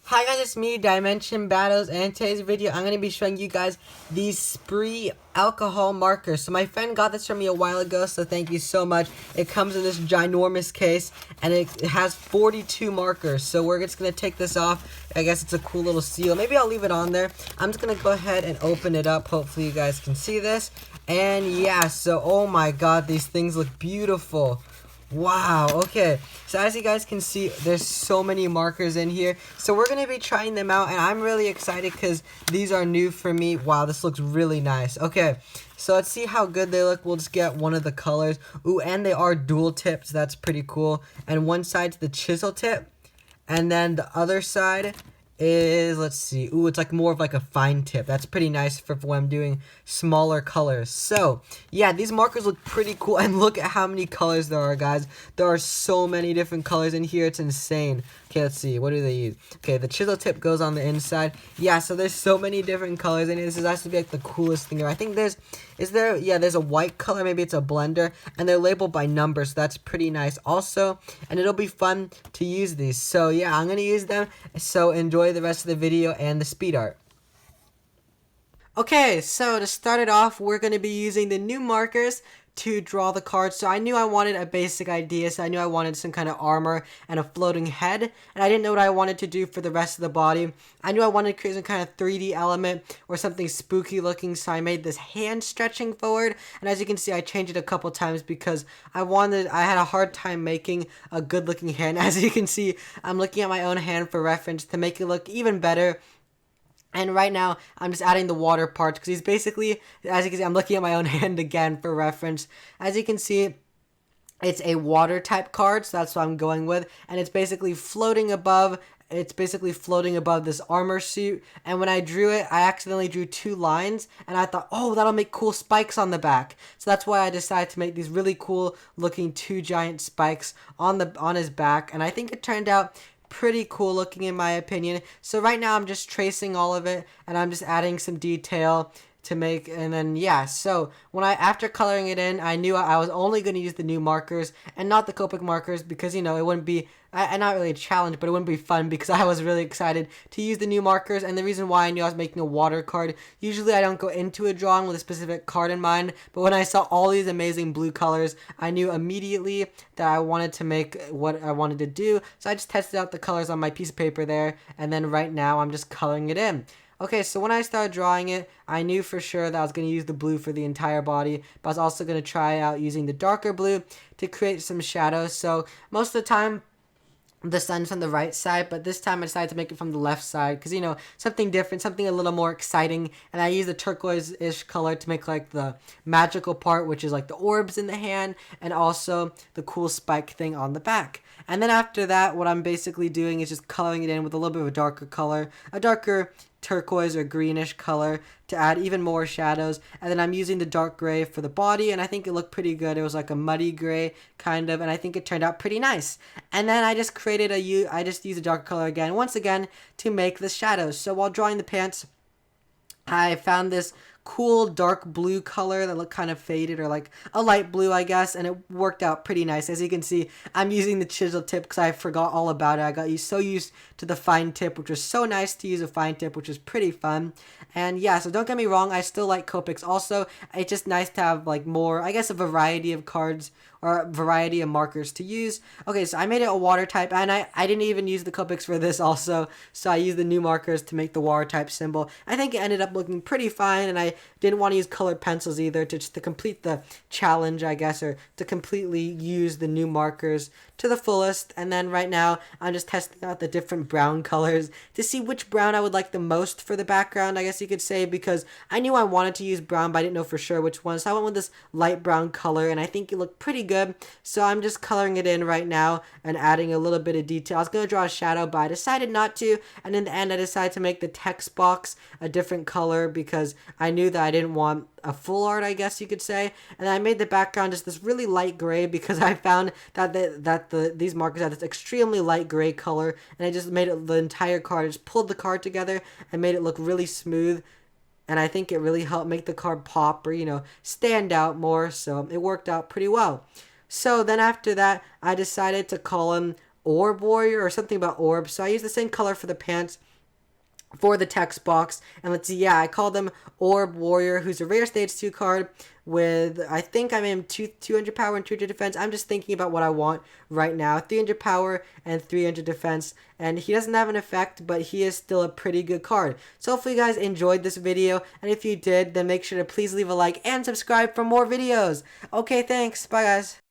Hi guys, it's me, Dimension Battles, and in today's video, I'm going to be showing you guys these Spree alcohol markers. So my friend got this from me a while ago, so thank you so much. It comes in this ginormous case, and it has 42 markers. So we're just going to take this off. I guess it's a cool little seal. Maybe I'll leave it on there. I'm just going to go ahead and open it up. Hopefully you guys can see this. And yeah, so oh my god, these things look beautiful. Wow, okay, so as you guys can see, there's so many markers in here, so we're going to be trying them out, and I'm really excited because these are new for me. Wow, this looks really nice. Okay, so let's see how good they look. We'll just get one of the colors. Ooh, and they are dual tips, that's pretty cool, and one side's the chisel tip, and then the other side is, let's see, ooh, it's like more of like a fine tip. That's pretty nice for when I'm doing smaller colors. So yeah, these markers look pretty cool, and look at how many colors there are, guys. There are so many different colors in here, it's insane. Okay, let's see, what do they use? Okay, the chisel tip goes on the inside. Yeah, so there's so many different colors in here. This has to be like the coolest thing ever. I think there's a white color, maybe it's a blender, and they're labeled by numbers, so that's pretty nice also, and it'll be fun to use these. So yeah, I'm gonna use them, so enjoy the rest of the video and the speed art. Okay, so to start it off, we're going to be using the new markers to draw the cards. So I knew I wanted a basic idea, so I knew I wanted some kind of armor and a floating head, and I didn't know what I wanted to do for the rest of the body. I knew I wanted to create some kind of 3D element or something spooky looking, so I made this hand stretching forward, and as you can see, I changed it a couple times because I had a hard time making a good looking hand. As you can see, I'm looking at my own hand for reference to make it look even better. And right now, I'm just adding the water parts because he's basically, as you can see, I'm looking at my own hand again for reference. As you can see, it's a water type card, so that's what I'm going with. And it's basically floating above this armor suit. And when I drew it, I accidentally drew two lines, and I thought, oh, that'll make cool spikes on the back. So that's why I decided to make these really cool looking two giant spikes on his back. And I think it turned out pretty cool looking in my opinion. So right now I'm just tracing all of it, and I'm just adding some detail to make, and then yeah, so after coloring it in, I knew I was only going to use the new markers and not the Copic markers, because, you know, it wouldn't be not really a challenge, but it wouldn't be fun because I was really excited to use the new markers. And the reason why I knew I was making a water card, usually I don't go into a drawing with a specific card in mind, but when I saw all these amazing blue colors, I knew immediately that I wanted to make what I wanted to do. So I just tested out the colors on my piece of paper there, and then right now I'm just coloring it in. Okay, so when I started drawing it, I knew for sure that I was going to use the blue for the entire body, but I was also going to try out using the darker blue to create some shadows. So most of the time, the sun's from the right side, but this time I decided to make it from the left side because, you know, something different, something a little more exciting. And I used the turquoise-ish color to make like the magical part, which is like the orbs in the hand, and also the cool spike thing on the back. And then after that, what I'm basically doing is just coloring it in with a little bit of a darker color, a darker turquoise or greenish color to add even more shadows. And then I'm using the dark gray for the body, and I think it looked pretty good. It was like a muddy gray kind of, and I think it turned out pretty nice. And then I just used a dark color again, once again, to make the shadows. So while drawing the pants, I found this cool dark blue color that looked kind of faded, or like a light blue, I guess, and it worked out pretty nice. As you can see, I'm using the chisel tip because I forgot all about it. I got so used to the fine tip, which was so nice to use a fine tip, which was pretty fun. And yeah, so don't get me wrong, I still like Copics also. It's just nice to have like more, I guess, a variety of cards or a variety of markers to use. Okay, so I made it a water type, and I didn't even use the Copics for this also, so I used the new markers to make the water type symbol. I think it ended up looking pretty fine, and I didn't want to use colored pencils either to complete the challenge, I guess, or to completely use the new markers to the fullest. And then right now I'm just testing out the different brown colors to see which brown I would like the most for the background, I guess you could say, because I knew I wanted to use brown, but I didn't know for sure which one. So I went with this light brown color, and I think it looked pretty good. So I'm just coloring it in right now and adding a little bit of detail. I was going to draw a shadow, but I decided not to, and in the end I decided to make the text box a different color because I knew that I didn't want a full art, I guess you could say. And I made the background just this really light gray because I found that these markers had this extremely light gray color, and I just made it the entire card. I just pulled the card together and made it look really smooth, and I think it really helped make the card pop, or, you know, stand out more. So it worked out pretty well. So then after that, I decided to call him Orb Warrior or something about orbs. So I used the same color for the pants for the text box. And let's see, yeah, I called him Orb Warrior, who's a rare stage 2 card with, I think I made him 200 power and 200 defense. I'm just thinking about what I want right now. 300 power and 300 defense. And he doesn't have an effect, but he is still a pretty good card. So hopefully you guys enjoyed this video. And if you did, then make sure to please leave a like and subscribe for more videos. Okay, thanks. Bye, guys.